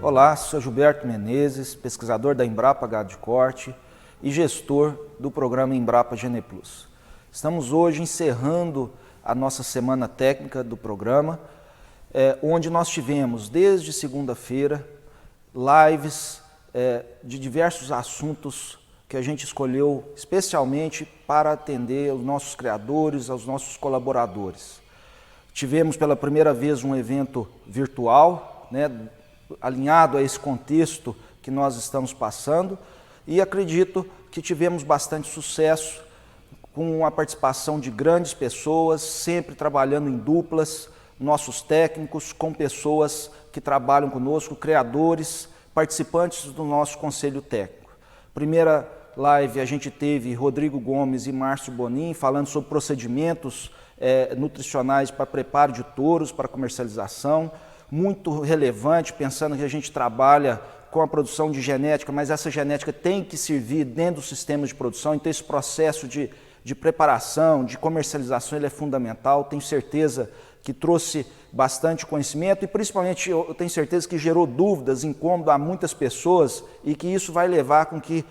Olá, sou Gilberto Menezes, pesquisador da Embrapa Gado de Corte e gestor do programa Embrapa Gene Plus. Estamos hoje encerrando a nossa semana técnica do programa, onde nós tivemos desde segunda-feira lives de diversos assuntos que a gente escolheu especialmente para atender aos nossos criadores, aos nossos colaboradores. Tivemos pela primeira vez um evento virtual, alinhado a esse contexto que nós estamos passando, e acredito que tivemos bastante sucesso com a participação de grandes pessoas, sempre trabalhando em duplas, nossos técnicos com pessoas que trabalham conosco, criadores, participantes do nosso conselho técnico. Primeira live a gente teve Rodrigo Gomes e Márcio Bonin falando sobre procedimentos nutricionais para preparo de touros, para comercialização, muito relevante, pensando que a gente trabalha com a produção de genética, mas essa genética tem que servir dentro dos sistemas de produção, então esse processo de preparação, de comercialização, ele é fundamental. Tenho certeza que trouxe bastante conhecimento e principalmente eu tenho certeza que gerou dúvidas, incômodo a muitas pessoas e que isso vai levar com que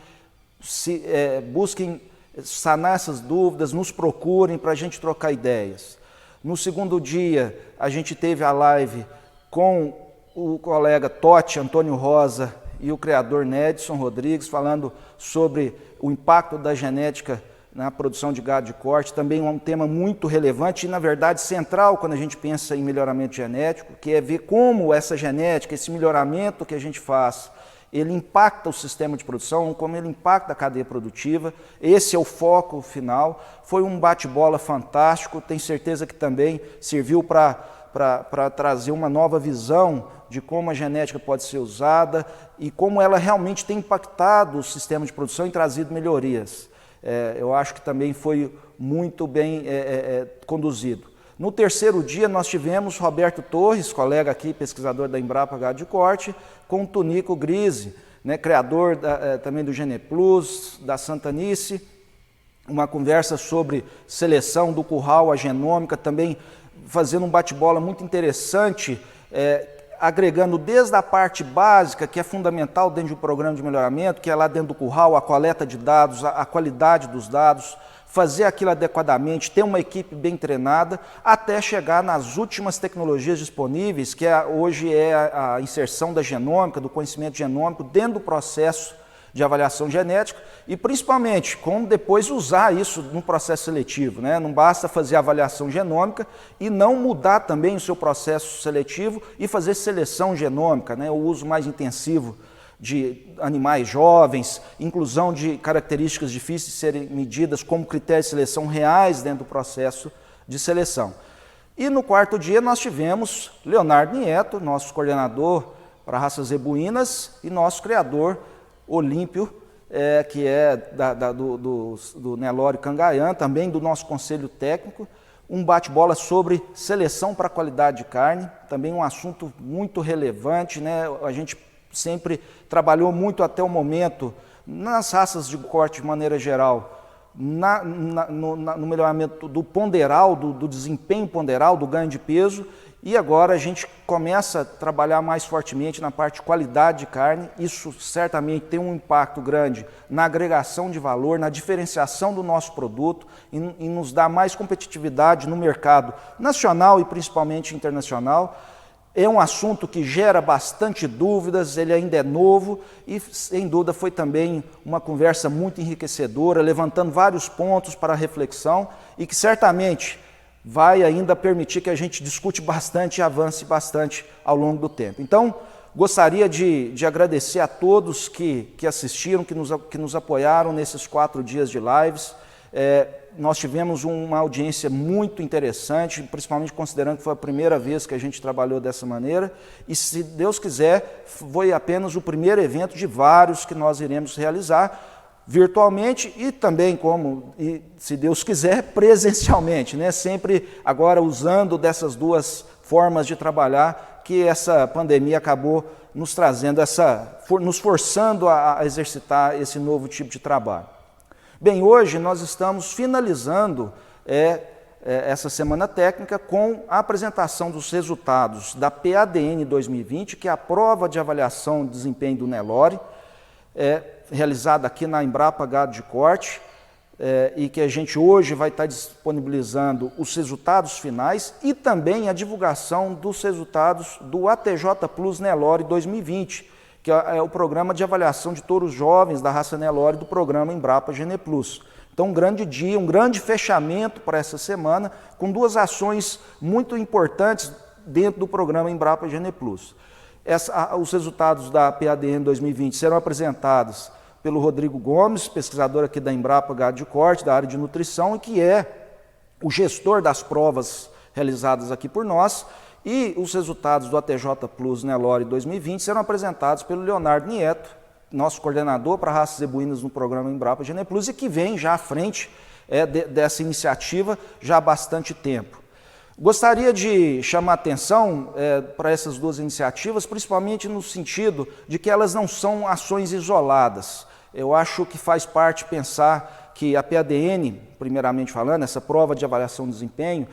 busquem sanar essas dúvidas, nos procurem para a gente trocar ideias. No segundo dia, a gente teve a live com o colega Totti, Antônio Rosa e o criador Nedson Rodrigues, falando sobre o impacto da genética na produção de gado de corte, também um tema muito relevante e, na verdade, central quando a gente pensa em melhoramento genético, que é ver como essa genética, esse melhoramento que a gente faz, ele impacta o sistema de produção, como ele impacta a cadeia produtiva. Esse é o foco final. Foi um bate-bola fantástico, tenho certeza que também serviu para trazer uma nova visão de como a genética pode ser usada e como ela realmente tem impactado o sistema de produção e trazido melhorias. Eu acho que também foi muito bem conduzido. No terceiro dia nós tivemos Roberto Torres, colega aqui, pesquisador da Embrapa Gado de Corte, com o Tonico Grise, criador também do Gene Plus, da Santanice, uma conversa sobre seleção do curral, a genômica, também fazendo um bate-bola muito interessante, agregando desde a parte básica, que é fundamental dentro de um programa de melhoramento, que é lá dentro do curral, a coleta de dados, a qualidade dos dados, fazer aquilo adequadamente, ter uma equipe bem treinada, até chegar nas últimas tecnologias disponíveis, que hoje é a inserção da genômica, do conhecimento genômico dentro do processo de avaliação genética e principalmente como depois usar isso no processo seletivo. Não basta fazer avaliação genômica e não mudar também o seu processo seletivo e fazer seleção genômica, o uso mais intensivo de animais jovens, inclusão de características difíceis de serem medidas como critérios de seleção reais dentro do processo de seleção. E no quarto dia nós tivemos Leonardo Nieto, nosso coordenador para raças zebuínas e nosso criador Olímpio, que é do Nelore Cangayan, também do nosso conselho técnico, um bate-bola sobre seleção para qualidade de carne, também um assunto muito relevante, a gente sempre trabalhou muito até o momento nas raças de corte de maneira geral, no melhoramento do ponderal, do desempenho ponderal, do ganho de peso, e agora a gente começa a trabalhar mais fortemente na parte de qualidade de carne. Isso certamente tem um impacto grande na agregação de valor, na diferenciação do nosso produto e nos dá mais competitividade no mercado nacional e principalmente internacional. É um assunto que gera bastante dúvidas, ele ainda é novo e, sem dúvida, foi também uma conversa muito enriquecedora, levantando vários pontos para reflexão e que certamente vai ainda permitir que a gente discute bastante e avance bastante ao longo do tempo. Então, gostaria de agradecer a todos que assistiram, que nos apoiaram nesses 4 dias de lives. Nós tivemos uma audiência muito interessante, principalmente considerando que foi a primeira vez que a gente trabalhou dessa maneira, e se Deus quiser, foi apenas o primeiro evento de vários que nós iremos realizar virtualmente e também, se Deus quiser, presencialmente, Sempre agora usando dessas duas formas de trabalhar que essa pandemia acabou nos trazendo, nos forçando a exercitar esse novo tipo de trabalho. Bem, hoje nós estamos finalizando essa semana técnica com a apresentação dos resultados da PADN 2020, que é a prova de avaliação de desempenho do Nelore, realizada aqui na Embrapa Gado de Corte, e que a gente hoje vai estar disponibilizando os resultados finais e também a divulgação dos resultados do ATJ Plus Nelore 2020, que é o programa de avaliação de touros jovens da raça Nelore do programa Embrapa Gene Plus. Então, um grande dia, um grande fechamento para essa semana, com duas ações muito importantes dentro do programa Embrapa Gene Plus. Os resultados da PADN 2020 serão apresentados pelo Rodrigo Gomes, pesquisador aqui da Embrapa Gado de Corte, da área de nutrição, e que é o gestor das provas realizadas aqui por nós, e os resultados do ATJ Plus Nelore 2020 serão apresentados pelo Leonardo Nieto, nosso coordenador para raças zebuínas no programa Embrapa Gene Plus, e que vem já à frente dessa iniciativa já há bastante tempo. Gostaria de chamar a atenção para essas duas iniciativas, principalmente no sentido de que elas não são ações isoladas. Eu acho que faz parte pensar que a PADN, primeiramente falando, essa prova de avaliação de desempenho,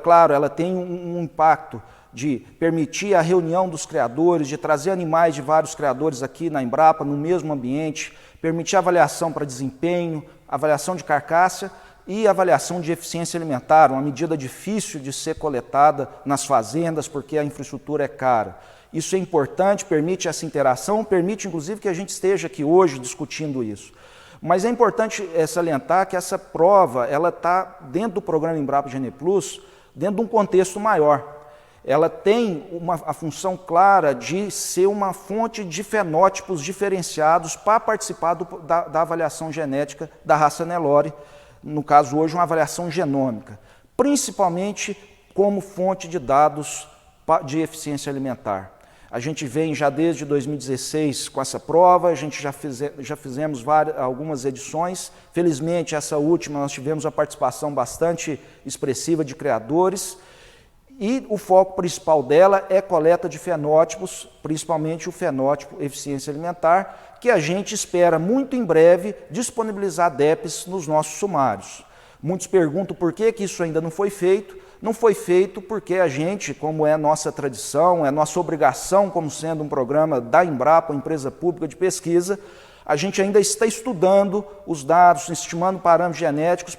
claro, ela tem um impacto de permitir a reunião dos criadores, de trazer animais de vários criadores aqui na Embrapa, no mesmo ambiente, permitir avaliação para desempenho, avaliação de carcaça e avaliação de eficiência alimentar, uma medida difícil de ser coletada nas fazendas, porque a infraestrutura é cara. Isso é importante, permite essa interação, permite inclusive que a gente esteja aqui hoje discutindo isso. Mas é importante salientar que essa prova, ela está dentro do programa Embrapa Gene Plus, dentro de um contexto maior. Ela tem a função clara de ser uma fonte de fenótipos diferenciados para participar da avaliação genética da raça Nelore, no caso hoje uma avaliação genômica, principalmente como fonte de dados de eficiência alimentar. A gente vem já desde 2016 com essa prova, a gente já fizemos algumas edições, felizmente essa última nós tivemos a participação bastante expressiva de criadores, e o foco principal dela é coleta de fenótipos, principalmente o fenótipo eficiência alimentar, que a gente espera muito em breve disponibilizar DEPs nos nossos sumários. Muitos perguntam por que isso ainda não foi feito. Não foi feito porque a gente, como é nossa tradição, é nossa obrigação como sendo um programa da Embrapa, empresa pública de pesquisa, a gente ainda está estudando os dados, estimando parâmetros genéticos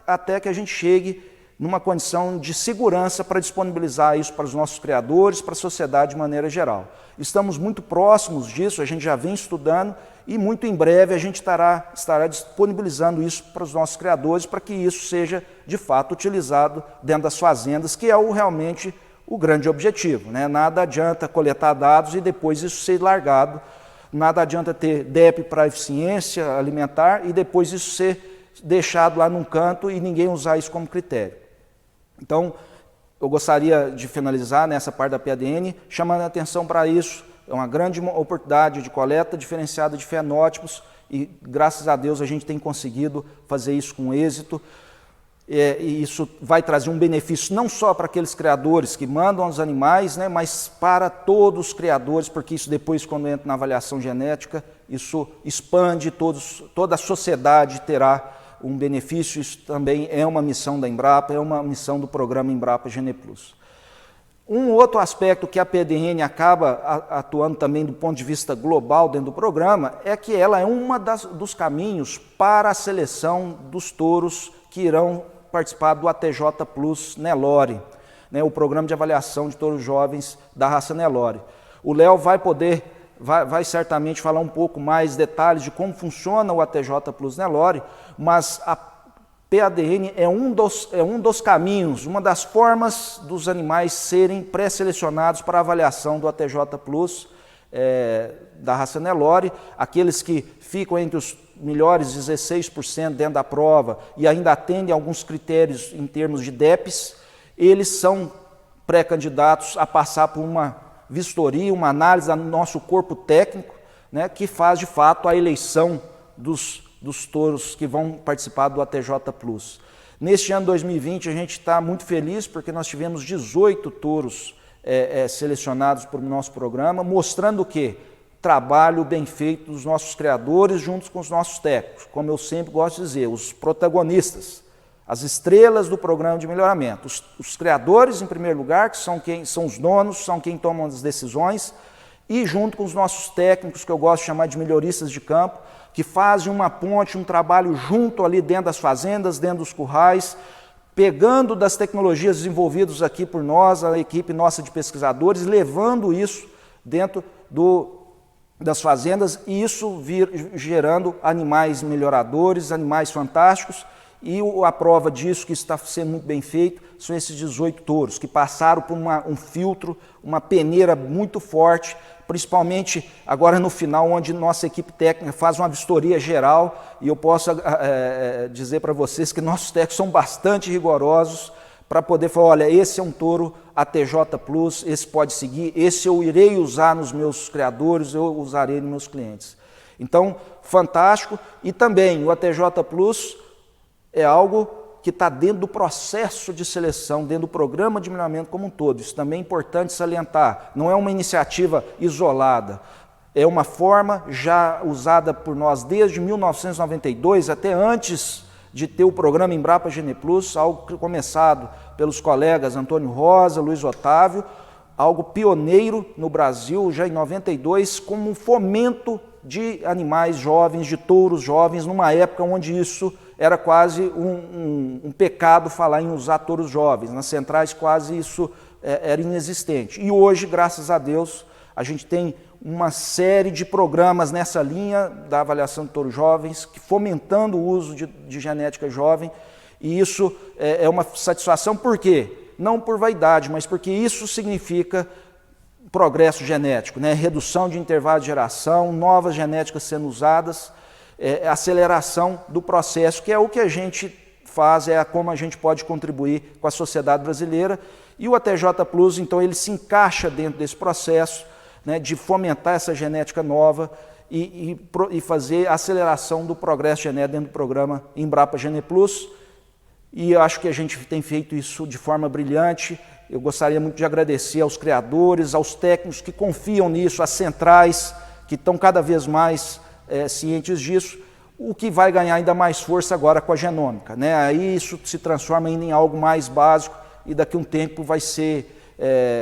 até que a gente chegue numa condição de segurança para disponibilizar isso para os nossos criadores, para a sociedade de maneira geral. Estamos muito próximos disso, a gente já vem estudando e muito em breve a gente estará disponibilizando isso para os nossos criadores, para que isso seja de fato utilizado dentro das fazendas, que é realmente o grande objetivo, né? Nada adianta coletar dados e depois isso ser largado, nada adianta ter DEP para eficiência alimentar e depois isso ser deixado lá num canto e ninguém usar isso como critério. Então, eu gostaria de finalizar nessa parte da PADN, chamando a atenção para isso. É uma grande oportunidade de coleta diferenciada de fenótipos e, graças a Deus, a gente tem conseguido fazer isso com êxito. E isso vai trazer um benefício não só para aqueles criadores que mandam os animais, né, mas para todos os criadores, porque isso depois, quando entra na avaliação genética, isso expande, toda a sociedade terá um benefício. Isso também é uma missão da Embrapa, é uma missão do programa Embrapa Gene Plus. Um outro aspecto que a PADN acaba atuando também do ponto de vista global dentro do programa é que ela é dos caminhos para a seleção dos touros que irão participar do ATJ Plus Nelore, né, o programa de avaliação de touros jovens da raça Nelore. O Léo vai certamente falar um pouco mais detalhes de como funciona o ATJ Plus Nelore, mas a PADN é um dos caminhos, uma das formas dos animais serem pré-selecionados para avaliação do ATJ Plus da raça Nelore, aqueles que ficam entre os melhores 16% dentro da prova e ainda atendem a alguns critérios em termos de DEPs, eles são pré-candidatos a passar por uma vistoria, uma análise do nosso corpo técnico, né, que faz de fato a eleição dos touros que vão participar do ATJ Plus. Neste ano 2020 a gente está muito feliz porque nós tivemos 18 touros selecionados para o nosso programa, mostrando o quê? Trabalho bem feito dos nossos criadores juntos com os nossos técnicos, como eu sempre gosto de dizer, os protagonistas. as estrelas do programa de melhoramento. Os criadores, em primeiro lugar, que são quem são os donos, são quem tomam as decisões, e junto com os nossos técnicos, que eu gosto de chamar de melhoristas de campo, que fazem uma ponte, um trabalho junto ali dentro das fazendas, dentro dos currais, pegando das tecnologias desenvolvidas aqui por nós, a equipe nossa de pesquisadores, levando isso dentro das fazendas, e isso gerando animais melhoradores, animais fantásticos. E a prova disso, que está sendo muito bem feito, são esses 18 touros, que passaram por um filtro, uma peneira muito forte, principalmente agora no final, onde nossa equipe técnica faz uma vistoria geral, e eu posso dizer para vocês que nossos técnicos são bastante rigorosos para poder falar, olha, esse é um touro ATJ Plus, esse pode seguir, esse eu irei usar nos meus criadores, eu usarei nos meus clientes. Então, fantástico. E também o ATJ Plus é algo que está dentro do processo de seleção, dentro do programa de melhoramento como um todo. Isso também é importante salientar. Não é uma iniciativa isolada. É uma forma já usada por nós desde 1992, até antes de ter o programa Embrapa Gene Plus, algo começado pelos colegas Antônio Rosa, Luiz Otávio, algo pioneiro no Brasil, já em 92, como um fomento de animais jovens, de touros jovens, numa época onde isso era quase um pecado falar em usar touros jovens. Nas centrais quase isso era inexistente. E hoje, graças a Deus, a gente tem uma série de programas nessa linha da avaliação de touros jovens, fomentando o uso de genética jovem, e isso é uma satisfação. Por quê? Não por vaidade, mas porque isso significa progresso genético, né? Redução de intervalo de geração, novas genéticas sendo usadas, aceleração do processo, que é o que a gente faz, como a gente pode contribuir com a sociedade brasileira. E o ATJ Plus, então, ele se encaixa dentro desse processo, né, de fomentar essa genética nova e fazer a aceleração do progresso genético dentro do programa Embrapa Gene Plus. E eu acho que a gente tem feito isso de forma brilhante. Eu gostaria muito de agradecer aos criadores, aos técnicos que confiam nisso, às centrais, que estão cada vez mais cientes disso, o que vai ganhar ainda mais força agora com a genômica, né? Aí isso se transforma ainda em algo mais básico, e daqui a um tempo vai ser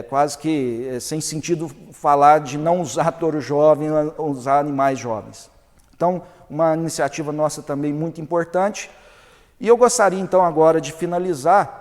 quase que sem sentido falar de não usar touro jovem, usar animais jovens. Então, uma iniciativa nossa também muito importante. E eu gostaria então agora de finalizar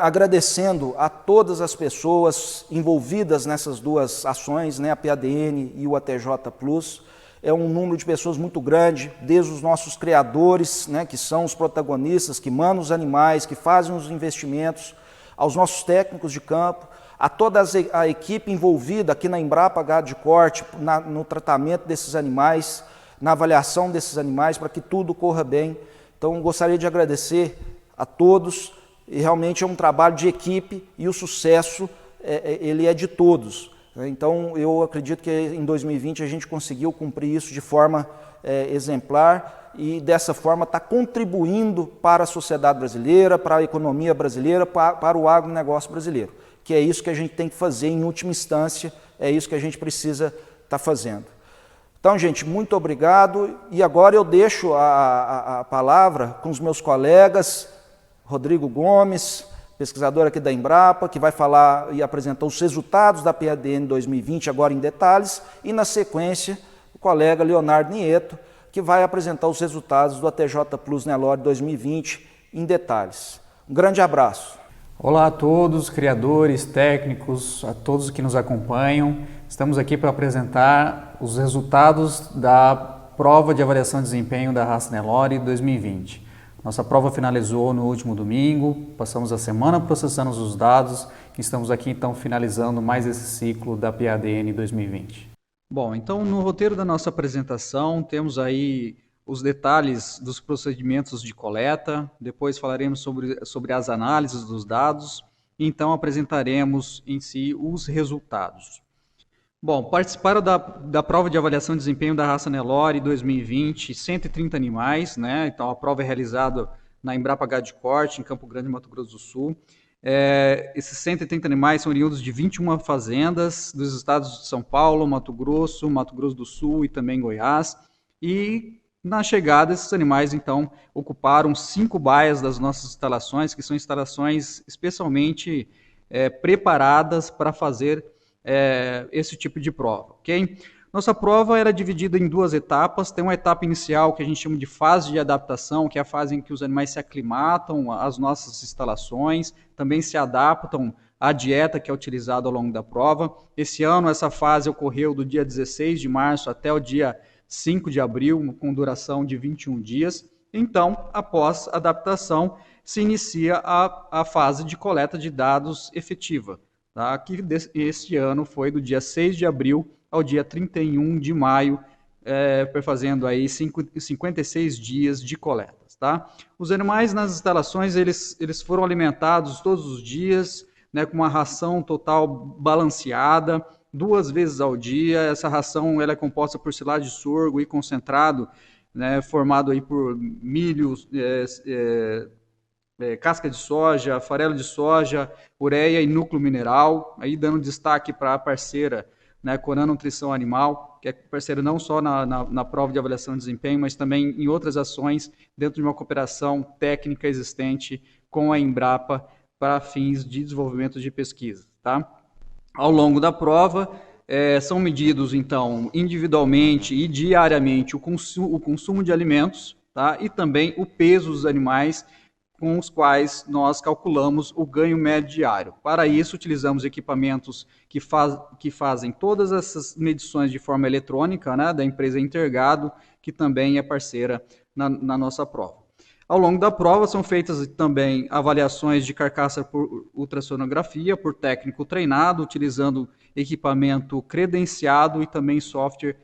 agradecendo a todas as pessoas envolvidas nessas duas ações, né, a PADN e o ATJ Plus. É um número de pessoas muito grande, desde os nossos criadores, né, que são os protagonistas, que mandam os animais, que fazem os investimentos, aos nossos técnicos de campo, a toda a equipe envolvida aqui na Embrapa Gado de Corte, no tratamento desses animais, na avaliação desses animais, para que tudo corra bem. Então, gostaria de agradecer a todos, e realmente é um trabalho de equipe, e o sucesso ele é de todos. Então, eu acredito que em 2020 a gente conseguiu cumprir isso de forma exemplar, e dessa forma está contribuindo para a sociedade brasileira, para a economia brasileira, para o agronegócio brasileiro, que é isso que a gente tem que fazer em última instância, é isso que a gente precisa estar fazendo. Então, gente, muito obrigado, e agora eu deixo a palavra com os meus colegas, Rodrigo Gomes, pesquisador aqui da Embrapa, que vai falar e apresentar os resultados da PADN 2020 agora em detalhes, e na sequência o colega Leonardo Nieto, que vai apresentar os resultados do ATJ Plus Nelore 2020 em detalhes. Um grande abraço. Olá a todos, criadores, técnicos, a todos que nos acompanham. Estamos aqui para apresentar os resultados da prova de avaliação de desempenho da raça Nelore 2020. Nossa prova finalizou no último domingo, passamos a semana processando os dados e estamos aqui então finalizando mais esse ciclo da PADN 2020. Bom, então no roteiro da nossa apresentação temos aí os detalhes dos procedimentos de coleta, depois falaremos sobre as análises dos dados e então apresentaremos em si os resultados. Bom, participaram da prova de avaliação de desempenho da raça Nelore 2020, 130 animais, né? Então a prova é realizada na Embrapa Gado de Corte, em Campo Grande, Mato Grosso do Sul. Esses 130 animais são oriundos de 21 fazendas dos estados de São Paulo, Mato Grosso do Sul e também Goiás. E Na chegada, esses animais, então, ocuparam 5 baias das nossas instalações, que são instalações especialmente preparadas para fazer esse tipo de prova, ok? Nossa prova era dividida em 2 etapas. Tem uma etapa inicial que a gente chama de fase de adaptação, que é a fase em que os animais se aclimatam às nossas instalações, também se adaptam à dieta que é utilizada ao longo da prova. Esse ano, essa fase ocorreu do dia 16 de março até o dia 5 de abril, com duração de 21 dias. Então, após a adaptação, se inicia a fase de coleta de dados efetiva, tá? Que este ano foi do dia 6 de abril ao dia 31 de maio, fazendo aí 56 dias de coletas, tá? Os animais nas instalações, eles foram alimentados todos os dias, né, com uma ração total balanceada, 2 vezes ao dia. Essa ração ela é composta por silagem de sorgo e concentrado, né, formado aí por milho, casca de soja, farelo de soja, ureia e núcleo mineral, aí dando destaque para a parceira, né, Conan Nutrição Animal, que é parceira não só na prova de avaliação de desempenho, mas também em outras ações dentro de uma cooperação técnica existente com a Embrapa para fins de desenvolvimento de pesquisa, tá? Ao longo da prova, são medidos, então, individualmente e diariamente o consumo de alimentos, tá? E também o peso dos animais, com os quais nós calculamos o ganho médio diário. Para isso, utilizamos equipamentos que fazem todas essas medições de forma eletrônica, né, da empresa Intergado, que também é parceira na nossa prova. Ao longo da prova, são feitas também avaliações de carcaça por ultrassonografia, por técnico treinado, utilizando equipamento credenciado e também software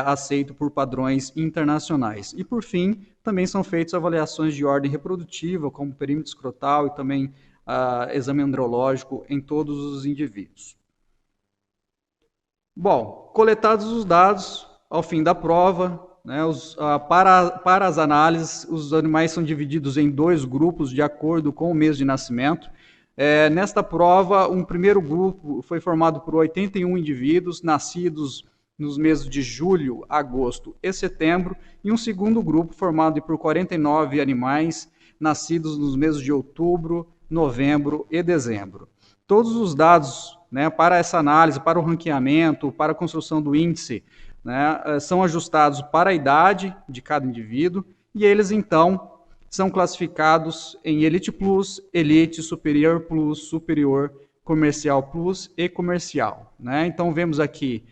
aceito por padrões internacionais. E, por fim, também são feitas avaliações de ordem reprodutiva, como perímetro escrotal e também exame andrológico em todos os indivíduos. Bom, coletados os dados, ao fim da prova, né, para as análises, os animais são divididos em 2 grupos de acordo com o mês de nascimento. Nesta prova, um primeiro grupo foi formado por 81 indivíduos nascidos nos meses de julho, agosto e setembro, e um segundo grupo formado por 49 animais nascidos nos meses de outubro, novembro e dezembro. Todos os dados, né, para essa análise, para o ranqueamento, para a construção do índice, né, são ajustados para a idade de cada indivíduo, e eles, então, são classificados em Elite Plus, Elite, Superior Plus, Superior, Comercial Plus e Comercial, né? Então, vemos aqui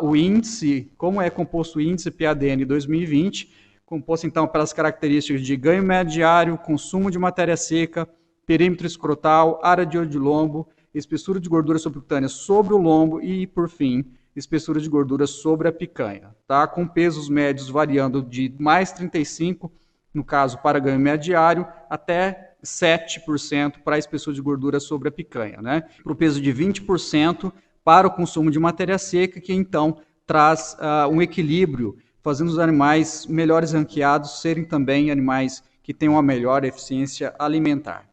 o índice, como é composto o índice PADN 2020, composto então pelas características de ganho médio diário, consumo de matéria seca, perímetro escrotal, área de lombo, espessura de gordura subcutânea sobre o lombo e, por fim, espessura de gordura sobre a picanha, tá? Com pesos médios variando de mais 35, no caso para ganho médio diário, até 7% para a espessura de gordura sobre a picanha, né? Para o peso de 20%, para o consumo de matéria seca, que então traz um equilíbrio, fazendo os animais melhores ranqueados serem também animais que têm uma melhor eficiência alimentar.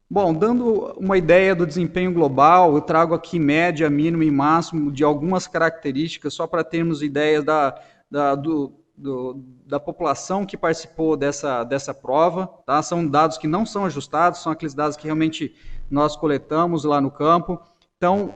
Bom, dando uma ideia do desempenho global, eu trago aqui média, mínimo e máximo de algumas características, só para termos ideia da população que participou dessa prova, tá? São dados que não são ajustados, são aqueles dados que realmente nós coletamos lá no campo. Então,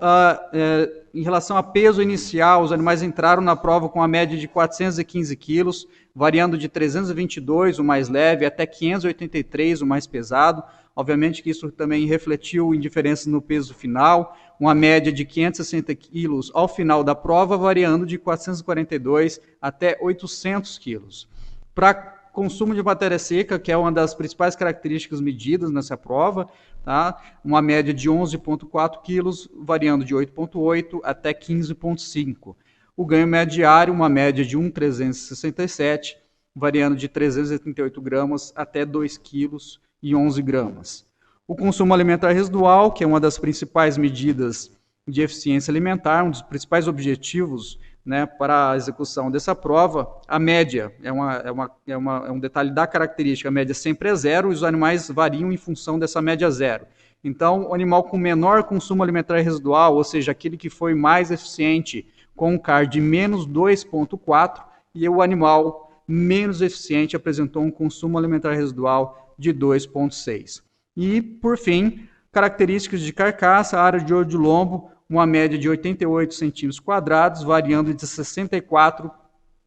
em relação a peso inicial, os animais entraram na prova com a média de 415 quilos, variando de 322, o mais leve, até 583, o mais pesado. Obviamente que isso também refletiu em diferenças no peso final, uma média de 560 quilos ao final da prova, variando de 442 até 800 quilos. Para consumo de matéria seca, que é uma das principais características medidas nessa prova, tá? Uma média de 11,4 quilos, variando de 8,8 até 15,5. O ganho médio diário, uma média de 1,367, variando de 338 gramas até 2 quilos e 11 gramas. O consumo alimentar residual, que é uma das principais medidas de eficiência alimentar, um dos principais objetivos, né, para a execução dessa prova. A média é um detalhe da característica, a média sempre é 0 e os animais variam em função dessa média 0. Então, o animal com menor consumo alimentar residual, ou seja, aquele que foi mais eficiente, com um CAR de menos 2,4 e o animal menos eficiente apresentou um consumo alimentar residual de 2,6. E, por fim, características de carcaça, área de olho de lombo, uma média de 88 centímetros quadrados, variando de 64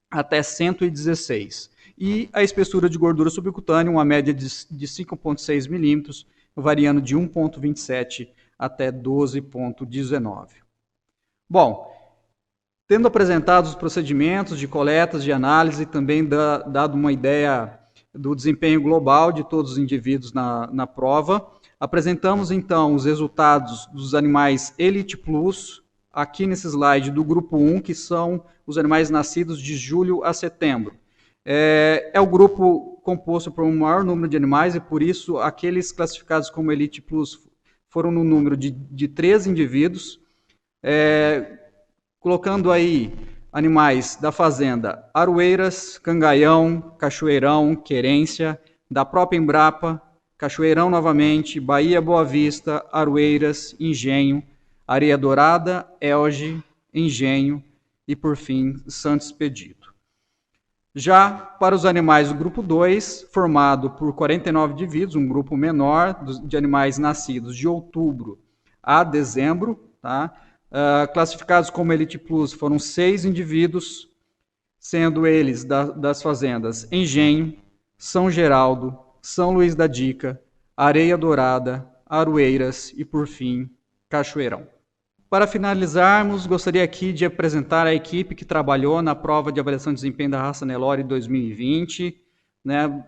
até 116. E a espessura de gordura subcutânea, uma média de 5,6 milímetros, variando de 1,27 até 12,19. Bom, tendo apresentado os procedimentos de coletas, de análise, e também dado uma ideia do desempenho global de todos os indivíduos na prova, apresentamos então os resultados dos animais Elite Plus, aqui nesse slide do grupo 1, que são os animais nascidos de julho a setembro. É o grupo composto por um maior número de animais e, por isso, aqueles classificados como Elite Plus foram no número de 3 indivíduos, colocando aí animais da fazenda Aroeiras, Cangaião, Cachoeirão, Querência, da própria Embrapa, Cachoeirão novamente, Bahia Boa Vista, Aroeiras, Engenho, Areia Dourada, Elge, Engenho e, por fim, Santo Expedito. Já para os animais do grupo 2, formado por 49 indivíduos, um grupo menor de animais nascidos de outubro a dezembro, tá? Classificados como Elite Plus foram 6 indivíduos, sendo eles das fazendas Engenho, São Geraldo, São Luís da Dica, Areia Dourada, Aroeiras e, por fim, Cachoeirão. Para finalizarmos, gostaria aqui de apresentar a equipe que trabalhou na prova de avaliação de desempenho da raça Nelore 2020,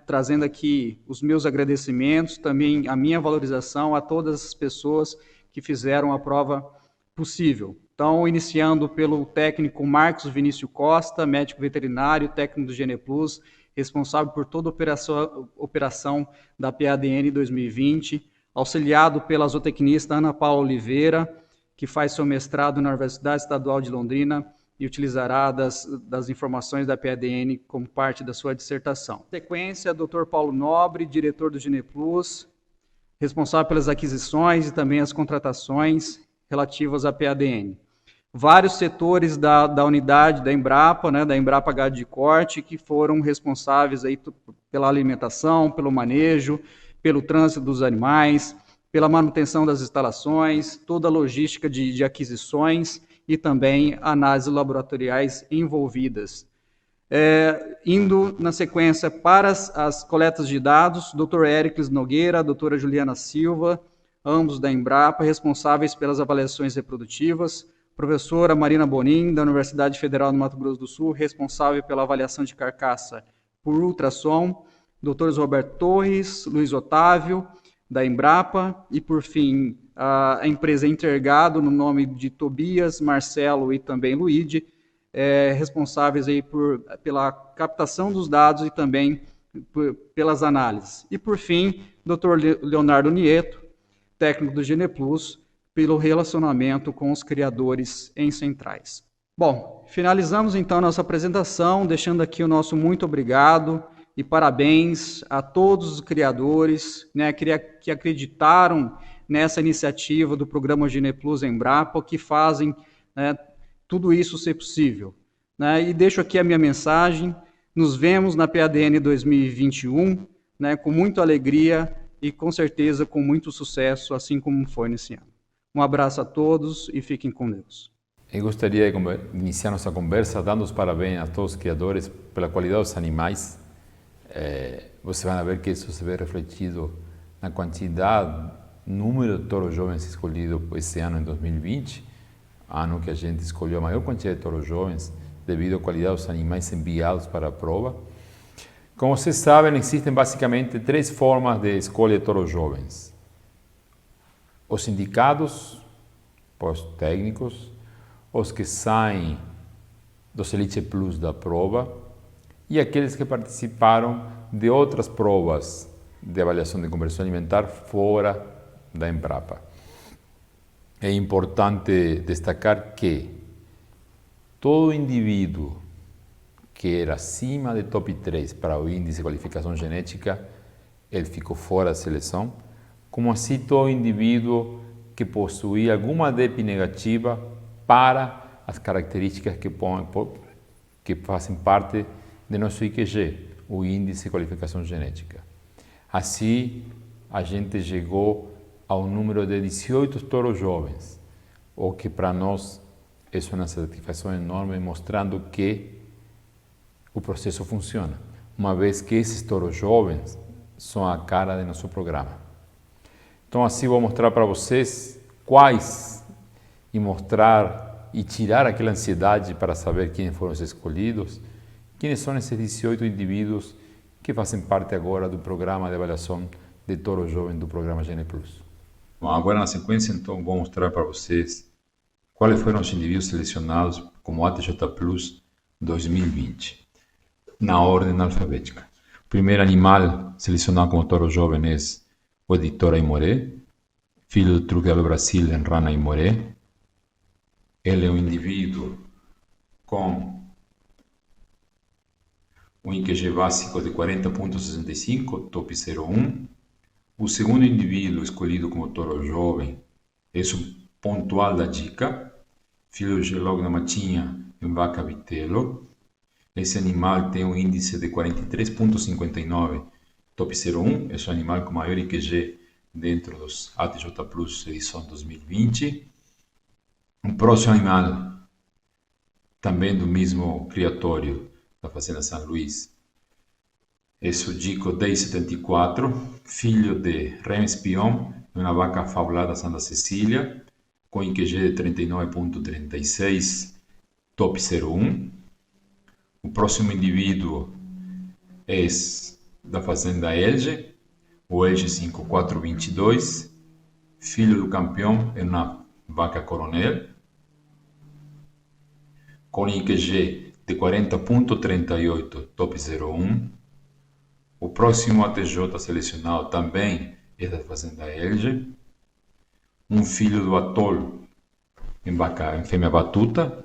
trazendo aqui os meus agradecimentos, também a minha valorização a todas as pessoas que fizeram a prova possível. Então, iniciando pelo técnico Marcos Vinícius Costa, médico veterinário, técnico do Gene Plus, responsável por toda a operação da PADN 2020, auxiliado pela zootecnista Ana Paula Oliveira, que faz seu mestrado na Universidade Estadual de Londrina e utilizará das informações da PADN como parte da sua dissertação. Na sequência, Dr. Paulo Nobre, diretor do Gene Plus, responsável pelas aquisições e também as contratações relativas à PADN. Vários setores da unidade da Embrapa, da Embrapa Gado de Corte, que foram responsáveis aí pela alimentação, pelo manejo, pelo trânsito dos animais, pela manutenção das instalações, toda a logística de aquisições e também análises laboratoriais envolvidas. Indo na sequência para as coletas de dados, Dr. Éricles Nogueira, doutora Juliana Silva, ambos da Embrapa, responsáveis pelas avaliações reprodutivas, professora Marina Bonin, da Universidade Federal do Mato Grosso do Sul, responsável pela avaliação de carcaça por ultrassom, doutores Roberto Torres, Luiz Otávio, da Embrapa, e, por fim, a empresa Intergado, no nome de Tobias, Marcelo e também Luíde, responsáveis aí pela captação dos dados e também pelas análises. E, por fim, Dr. Leonardo Nieto, técnico do Gene Plus, pelo relacionamento com os criadores em centrais. Bom, finalizamos então nossa apresentação, deixando aqui o nosso muito obrigado e parabéns a todos os criadores, que acreditaram nessa iniciativa do programa Gene Plus Embrapa, que fazem tudo isso ser possível. E deixo aqui a minha mensagem, nos vemos na PADN 2021, com muita alegria e com certeza com muito sucesso, assim como foi nesse ano. Um abraço a todos e fiquem com Deus. Eu gostaria de iniciar nossa conversa dando os parabéns a todos os criadores pela qualidade dos animais. Você vai ver que isso se vê refletido na quantidade, número de touros jovens escolhidos esse ano em 2020, ano que a gente escolheu a maior quantidade de touros jovens devido à qualidade dos animais enviados para a prova. Como vocês sabem, existem basicamente 3 formas de escolha de touros jovens. Os indicados, os técnicos, os que saem dos Elite Plus da prova e aqueles que participaram de outras provas de avaliação de conversão alimentar fora da Embrapa. É importante destacar que todo indivíduo que era acima de top 3 para o índice de qualificação genética, ele ficou fora da seleção, como assim todo indivíduo que possuía alguma DEP negativa para as características que fazem parte de nosso IQG, o Índice de Qualificação Genética. Assim, a gente chegou ao número de 18 touros jovens, o que para nós é uma satisfação enorme, mostrando que o processo funciona, uma vez que esses touros jovens são a cara de nosso programa. Então, assim, vou mostrar para vocês quais e mostrar e tirar aquela ansiedade para saber quem foram os escolhidos, quem são esses 18 indivíduos que fazem parte agora do programa de avaliação de touro jovem do programa Gene Plus. Bom, agora na sequência, então, vou mostrar para vocês quais foram os indivíduos selecionados como ATJ Plus 2020, na ordem alfabética. O primeiro animal selecionado como touro jovem é o Editor Aimoré, filho do truque do Brasil em Rana Aimoré. Ele é um indivíduo com um IQG básico de 40.65, top 01. O segundo indivíduo escolhido como touro jovem é o Pontual da Dica, filho do Gelog da Matinha em Vaca Vitelo. Esse animal tem um índice de 43.59, top 01. Esse é o animal com maior IQG dentro dos ATJ Plus edição 2020. Um próximo animal, também do mesmo criatório da Fazenda São Luís, é o Dico 1074, filho de Rem Espion, uma vaca fabulada Santa Cecília, com IQG de 39.36, top 01. O próximo indivíduo é da Fazenda Elge, o Elge 5422, filho do campeão, é uma vaca coronel, com IQG de 40.38, top 01. O próximo ATJ selecionado também é da Fazenda Elge, um filho do Atol em fêmea batuta,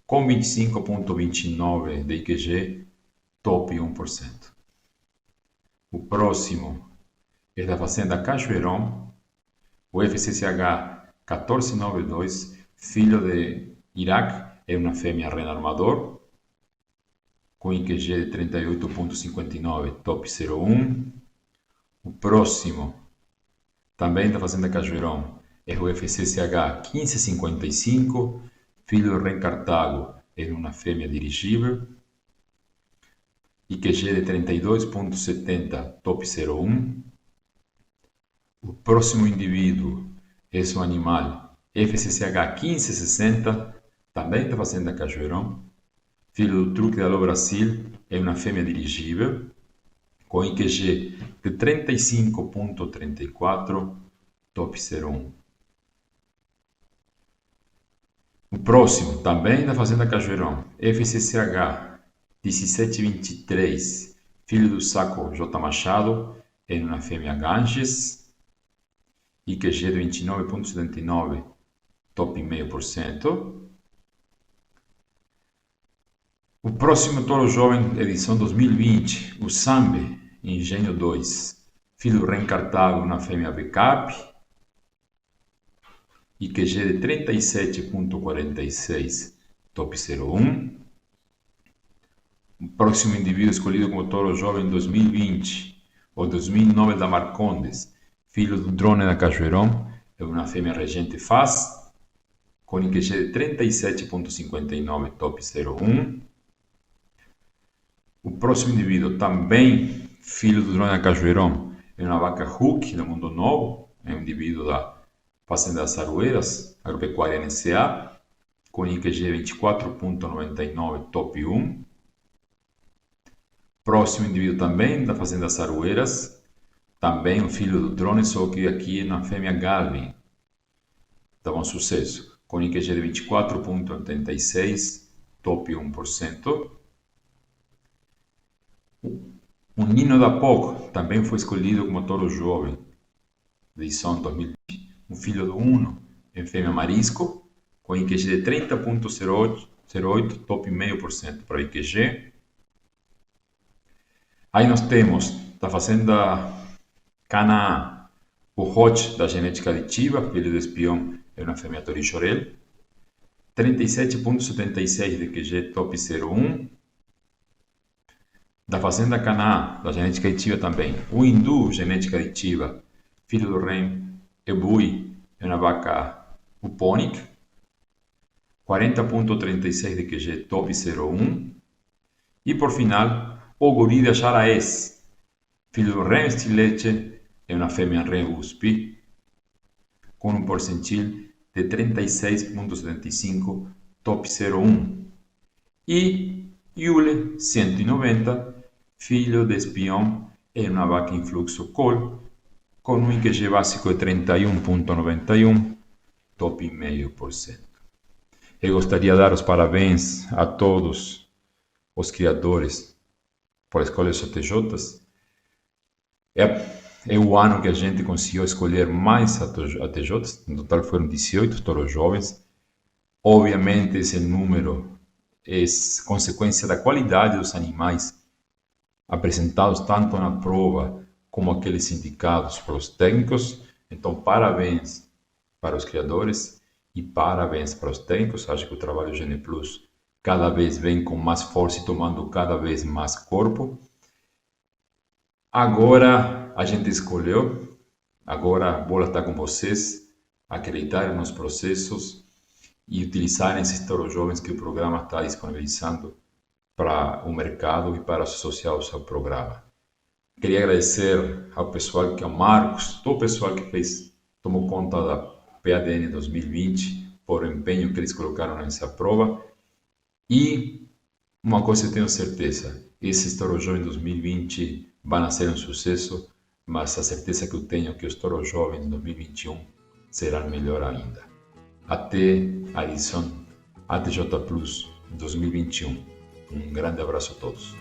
com 25.29 de IQG, top 1%. O próximo é da Fazenda Cachoeirão, o FCCH 1492, filho de Iraque, é uma fêmea rena armador, com IQG de 38.59, top 01. O próximo, também da Fazenda Cajueirão, é o FCCH 1555, filho do Ren Cartago, é uma fêmea dirigível, IQG de 32.70, top 01. O próximo indivíduo é um animal FCCH 1560, também da Fazenda Cajueirão, filho do Truque do Brasil, é uma fêmea dirigível, com IQG de 35.34, top 01. O próximo, também da Fazenda Cajueirão, FCCH 1723, filho do Saco J. Machado, é uma fêmea Ganges, IQG de 29.79, top 0,5%. O próximo touro jovem, edição 2020, o Sambe, Engenho 2, filho do Ren Cartago, uma fêmea backup, IQG de 37.46, top 01. O próximo indivíduo escolhido como touro jovem 2020, o 2009 da Marcondes, filho do Drone da Cajueirão, é uma fêmea regente Faz, com IQG de 37.59, top 01. O próximo indivíduo, também filho do Drone da Cajueirão, é uma vaca Hulk do Mundo Novo, é um indivíduo da Fazenda das Aroeiras, Agropecuária NCA, com IQG 24.99, top 1. Próximo indivíduo também da Fazenda das Aroeiras, também um filho do Drone, só que aqui na fêmea Galvin, da Bom Sucesso, com IQG de 24.86, top 1%. O Nino da Poco também foi escolhido como touro jovem, edição 2020, um filho do Uno, em fêmea Marisco, com IQG de 30.08, top 0,5% para IQG. Aí nós temos da Fazenda Canaã, o Hot da genética aditiva, filho do Espião, é uma fêmea Torichorel, 37,76 de QG top 01. Da Fazenda Canaã, da genética aditiva também. O Hindu, genética aditiva, filho do Rem, Ebui, é uma vaca Uponic. 40,36 de QG top 01. E por final, o Guri de Acharaes, filho do Rem Stileche, é uma fêmea Rem USP, com um percentil de 36,75 top 01. E Yule 190, filho de Espião, é uma vaca em fluxo col, com um IQG básico de 31,91, top 0,5%. Eu gostaria de dar os parabéns a todos os criadores por a escolha dos ATJs. É o ano que a gente conseguiu escolher mais ATJs, no total foram 18 touros jovens. Obviamente esse número é consequência da qualidade dos animais apresentados tanto na prova como aqueles indicados pelos técnicos. Então, parabéns para os criadores e parabéns para os técnicos. Acho que o trabalho Gene Plus cada vez vem com mais força e tomando cada vez mais corpo. Agora a gente escolheu, agora a bola está com vocês, acreditarem nos processos e utilizarem esses touros jovens que o programa está disponibilizando para o mercado e para os associados ao programa. Queria agradecer ao pessoal, ao Marcos, todo o pessoal que tomou conta da PADN 2020, por o empenho que eles colocaram nessa prova. E uma coisa eu tenho certeza, esses touros jovens 2020 vão ser um sucesso, mas a certeza que eu tenho é que os touros jovens 2021 serão melhor ainda. Até a edição ATJ Plus 2021. Um grande abraço a todos.